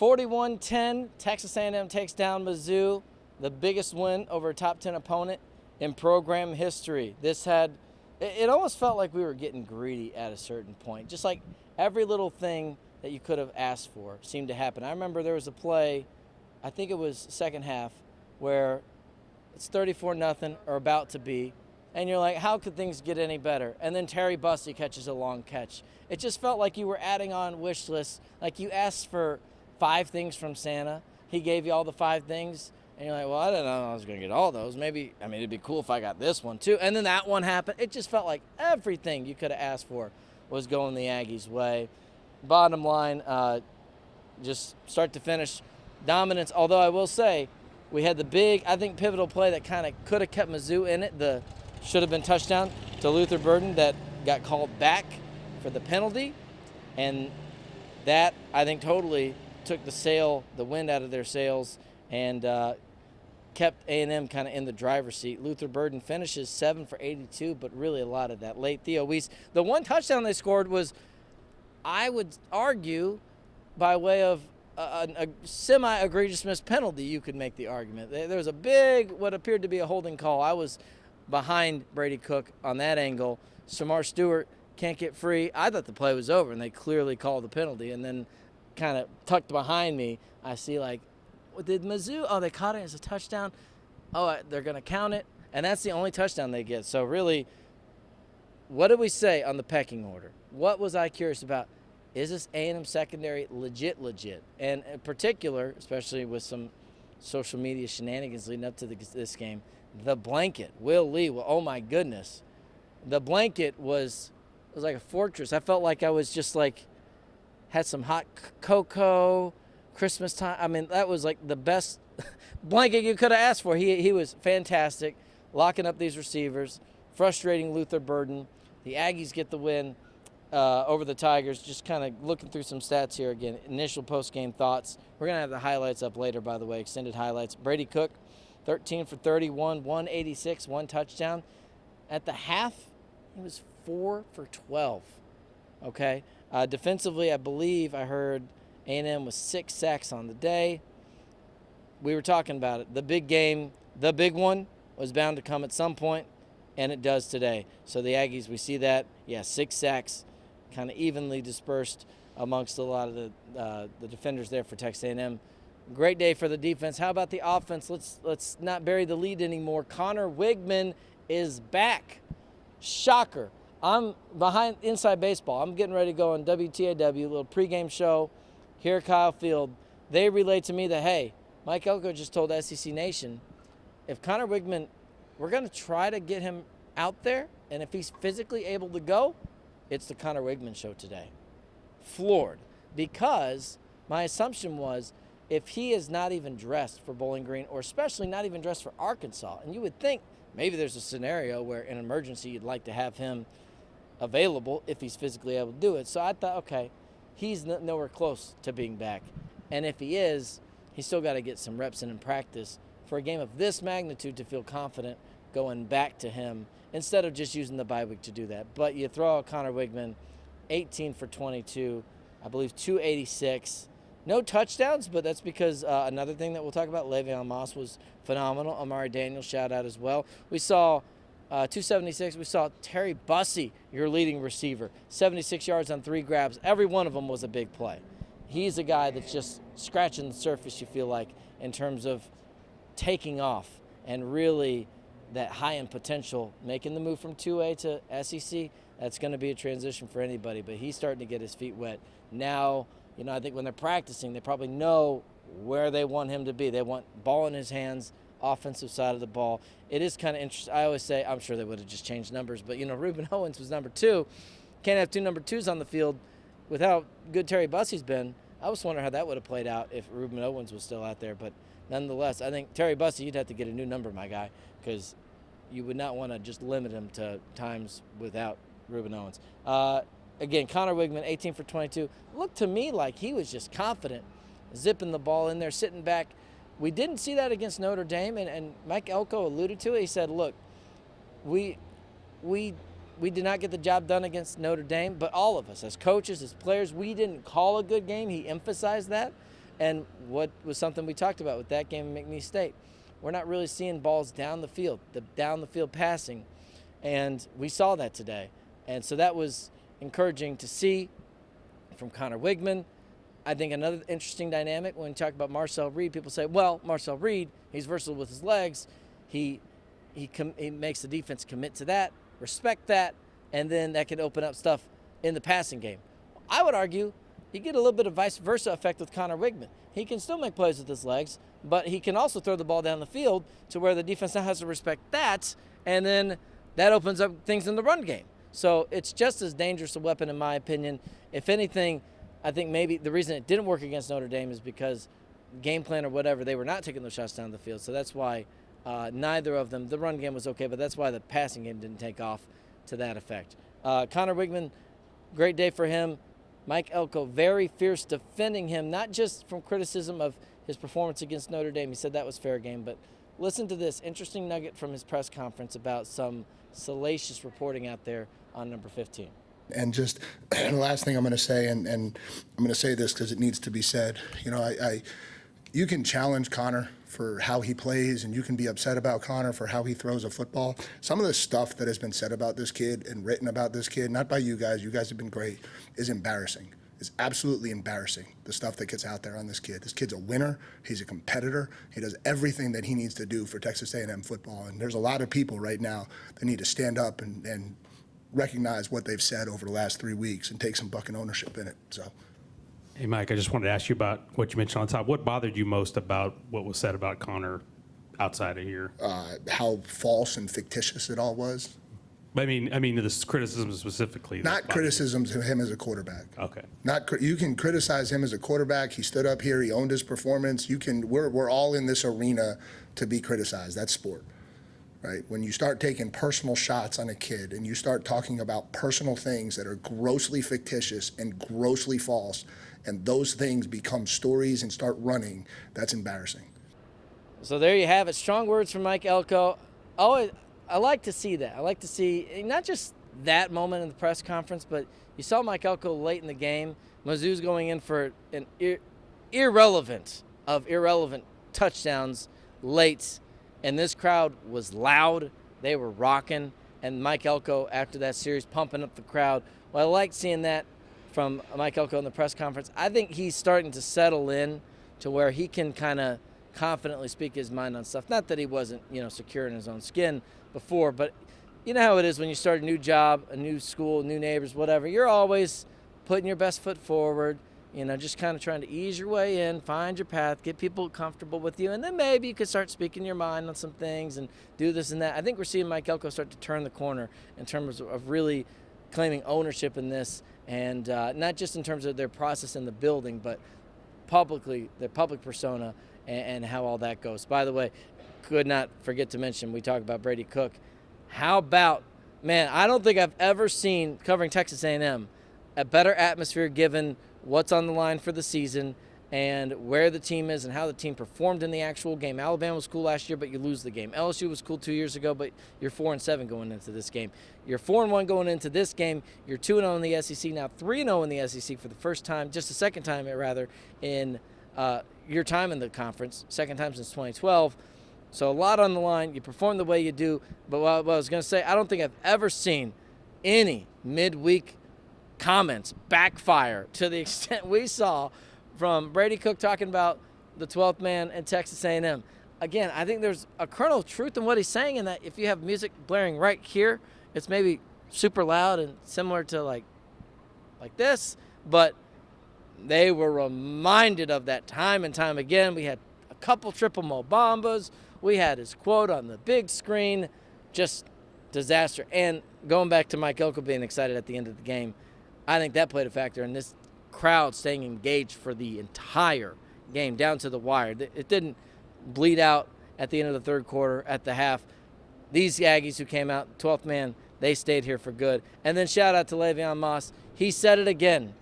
41-10, Texas A&M takes down Mizzou, the biggest win over a top 10 opponent in program history. It almost felt like we were getting greedy at a certain point. Just like every little thing that you could have asked for seemed to happen. I remember there was a play, I think it was second half, where it's 34-0 or about to be, and you're like, how could things get any better? And then Terry Bussey catches a long catch. It just felt like you were adding on wish lists, like you asked for 5 things from Santa. He gave you all the 5 things, and you're like, well, I didn't know I was going to get all those. Maybe, it'd be cool if I got this one too. And then that one happened. It just felt like everything you could have asked for was going the Aggies' way. Bottom line, just start to finish dominance. Although I will say, we had the big, I think, pivotal play that kind of could have kept Mizzou in it. The should have been touchdown to Luther Burden that got called back for the penalty. And that, I think, totally took the wind out of their sails and kept A&M kind of in the driver's seat. Luther Burden finishes 7 for 82, but really a lot of that late. Theo Weiss, the one touchdown they scored was, I would argue, by way of a semi-egregious missed penalty. You could make the argument. There was a big, what appeared to be a holding call. I was behind Brady Cook on that angle. Samar Stewart can't get free. I thought the play was over, and they clearly called the penalty. And then kind of tucked behind me, I see did Mizzou, they caught it as a touchdown. They're going to count it. And that's the only touchdown they get. So really, what did we say on the pecking order? What was I curious about? Is this A&M secondary legit? And in particular, especially with some social media shenanigans leading up to this game, the blanket, Will Lee, oh my goodness. The blanket was like a fortress. I felt like I was just had some hot cocoa, Christmas time. That was like the best blanket you could have asked for. He was fantastic, locking up these receivers, frustrating Luther Burden. The Aggies get the win over the Tigers. Just kind of looking through some stats here again. Initial post-game thoughts. We're going to have the highlights up later, by the way, extended highlights. Brady Cook, 13 for 31, 186, 1 touchdown. At the half, he was 4 for 12. Okay? Defensively, I believe I heard A&M was 6 sacks on the day. We were talking about it. The big game, the big one, was bound to come at some point, and it does today. So the Aggies, we see that. 6 sacks, kind of evenly dispersed amongst a lot of the defenders there for Texas A&M. Great day for the defense. How about the offense? Let's not bury the lead anymore. Connor Wigman is back. Shocker. I'm behind Inside Baseball. I'm getting ready to go on WTAW, a little pregame show here at Kyle Field. They relay to me that, hey, Mike Elko just told SEC Nation, if Connor Wigman, we're going to try to get him out there, and if he's physically able to go, it's the Connor Wigman show today. Floored. Because my assumption was if he is not even dressed for Bowling Green, or especially not even dressed for Arkansas, and you would think maybe there's a scenario where in an emergency you'd like to have him available if he's physically able to do it. So I thought, okay, he's nowhere close to being back. And if he is, he's still got to get some reps in practice for a game of this magnitude to feel confident going back to him instead of just using the bye week to do that. But you throw out Connor Wigman, 18 for 22, I believe 286. No touchdowns, but that's because another thing that we'll talk about, Le'Veon Moss was phenomenal. Amari Daniels, shout out as well. We saw 276. We saw Terry Bussey, your leading receiver, 76 yards on 3 grabs. Every one of them was a big play. He's a guy that's just scratching the surface, you feel like, in terms of taking off and really that high-end potential, making the move from 2A to SEC. That's going to be a transition for anybody, but he's starting to get his feet wet. Now, I think when they're practicing, they probably know where they want him to be. They want ball in his hands, offensive side of the ball. It is kind of interesting. I always say, I'm sure they would have just changed numbers, but, Reuben Owens was number 2. Can't have 2 number 2s on the field with how good Terry Bussey's been. I was wondering how that would have played out if Reuben Owens was still out there, but nonetheless, I think Terry Bussey, you'd have to get a new number, my guy, because you would not want to just limit him to times without Reuben Owens. Again, Connor Wigman, 18 for 22. Looked to me like he was just confident, zipping the ball in there, sitting back. We didn't see that against Notre Dame, and Mike Elko alluded to it. He said, look, we did not get the job done against Notre Dame, but all of us, as coaches, as players, we didn't call a good game. He emphasized that. And what was something we talked about with that game in McNeese State, we're not really seeing balls down the field, down the field passing. And we saw that today. And so that was encouraging to see from Connor Wigman. I think another interesting dynamic when you talk about Marcel Reed, people say, well, Marcel Reed, he's versatile with his legs. He makes the defense commit to that, respect that, and then that can open up stuff in the passing game. I would argue you get a little bit of vice versa effect with Connor Wigman. He can still make plays with his legs, but he can also throw the ball down the field to where the defense now has to respect that, and then that opens up things in the run game. So it's just as dangerous a weapon, in my opinion. If anything, I think maybe the reason it didn't work against Notre Dame is because game plan or whatever, they were not taking those shots down the field. So that's why neither of them, the run game was okay, but that's why the passing game didn't take off to that effect. Connor Wigman, great day for him. Mike Elko, very fierce defending him, not just from criticism of his performance against Notre Dame. He said that was fair game, but listen to this interesting nugget from his press conference about some salacious reporting out there on number 15. And just the last thing I'm going to say, and I'm going to say this because it needs to be said. You know, you can challenge Connor for how he plays, and you can be upset about Connor for how he throws a football. Some of the stuff that has been said about this kid and written about this kid, not by you guys have been great, is embarrassing. It's absolutely embarrassing, the stuff that gets out there on this kid. This kid's a winner. He's a competitor. He does everything that he needs to do for Texas A&M football. And there's a lot of people right now that need to stand up and recognize what they've said over the last 3 weeks and take some bucking ownership in it. So. Hey, Mike, I just wanted to ask you about what you mentioned on top. What bothered you most about what was said about Connor outside of here? How false and fictitious it all was. I mean, this criticism specifically. Not criticisms of him as a quarterback. Okay. You can criticize him as a quarterback. He stood up here. He owned his performance. We're all in this arena to be criticized. That's sport, right? When you start taking personal shots on a kid and you start talking about personal things that are grossly fictitious and grossly false, and those things become stories and start running, that's embarrassing. So there you have it. Strong words from Mike Elko. I like to see that. I like to see not just that moment in the press conference, but you saw Mike Elko late in the game. Mizzou's going in for an irrelevant touchdowns late, and this crowd was loud. They were rocking, and Mike Elko, after that series, pumping up the crowd. Well, I like seeing that from Mike Elko in the press conference. I think he's starting to settle in to where he can kind of confidently speak his mind on stuff. Not that he wasn't, secure in his own skin before, but you know how it is when you start a new job, a new school, new neighbors, whatever. You're always putting your best foot forward, just kind of trying to ease your way in, find your path, get people comfortable with you, and then maybe you could start speaking your mind on some things and do this and that. I think we're seeing Mike Elko start to turn the corner in terms of really claiming ownership in this, and not just in terms of their process in the building, but publicly, their public persona and how all that goes. By the way, could not forget to mention, we talk about Brady Cook. How about, man, I don't think I've ever seen, covering Texas A&M, a better atmosphere given what's on the line for the season and where the team is and how the team performed in the actual game. Alabama was cool last year, but you lose the game. LSU was cool 2 years ago, but you're 4-7 going into this game. You're 4-1 going into this game. You're 2-0 in the SEC, now 3-0 in the SEC for the first time, just the second time, rather, in your time in the conference, second time since 2012. So a lot on the line. You perform the way you do. But what I was going to say, I don't think I've ever seen any midweek comments backfire to the extent we saw from Brady Cook talking about the 12th man and Texas A&M. Again, I think there's a kernel of truth in what he's saying, in that if you have music blaring right here, it's maybe super loud and similar to like this, but they were reminded of that time and time again. We had a couple triple Mobambas. We had his quote on the big screen. Just disaster. And going back to Mike Elko being excited at the end of the game, I think that played a factor in this crowd staying engaged for the entire game, down to the wire. It didn't bleed out at the end of the third quarter, at the half. These Aggies who came out, 12th man, they stayed here for good. And then shout out to Le'Veon Moss. He said it again.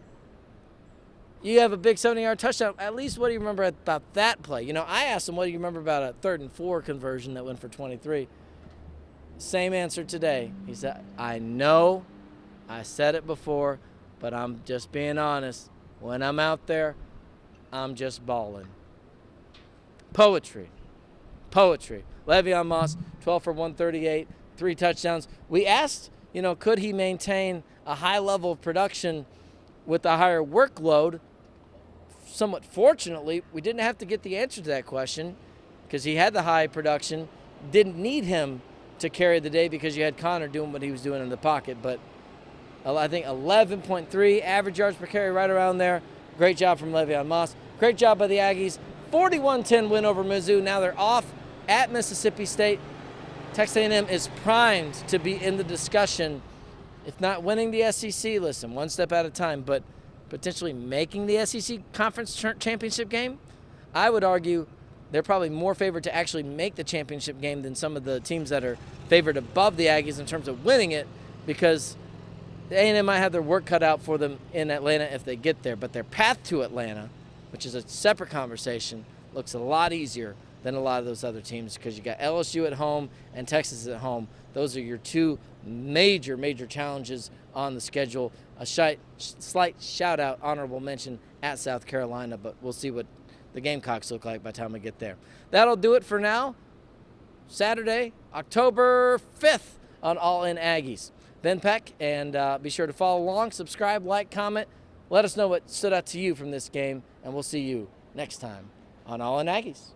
You have a big 70-yard touchdown. At least what do you remember about that play? I asked him, what do you remember about a 3rd and 4 conversion that went for 23? Same answer today. He said, I know, I said it before, but I'm just being honest. When I'm out there, I'm just balling. Poetry. Poetry. Le'Veon Moss, 12 for 138, 3 touchdowns. We asked, could he maintain a high level of production with a higher workload? Somewhat fortunately, we didn't have to get the answer to that question because he had the high production, didn't need him to carry the day because you had Connor doing what he was doing in the pocket. But I think 11.3 average yards per carry, right around there. Great job from Le'Veon Moss. Great job by the Aggies. 41-10 win over Mizzou. Now they're off at Mississippi State. Texas A&M is primed to be in the discussion, if not winning the SEC, listen, one step at a time, but potentially making the SEC Conference Championship game. I would argue they're probably more favored to actually make the championship game than some of the teams that are favored above the Aggies in terms of winning it, because the A&M might have their work cut out for them in Atlanta if they get there. But their path to Atlanta, which is a separate conversation, looks a lot easier than a lot of those other teams because you got LSU at home and Texas at home. Those are your two major challenges on the schedule. A slight shout-out, honorable mention at South Carolina, but we'll see what the Gamecocks look like by the time we get there. That'll do it for now. Saturday, October 5th on All In Aggies. Ben Peck, and be sure to follow along, subscribe, like, comment. Let us know what stood out to you from this game, and we'll see you next time on All In Aggies.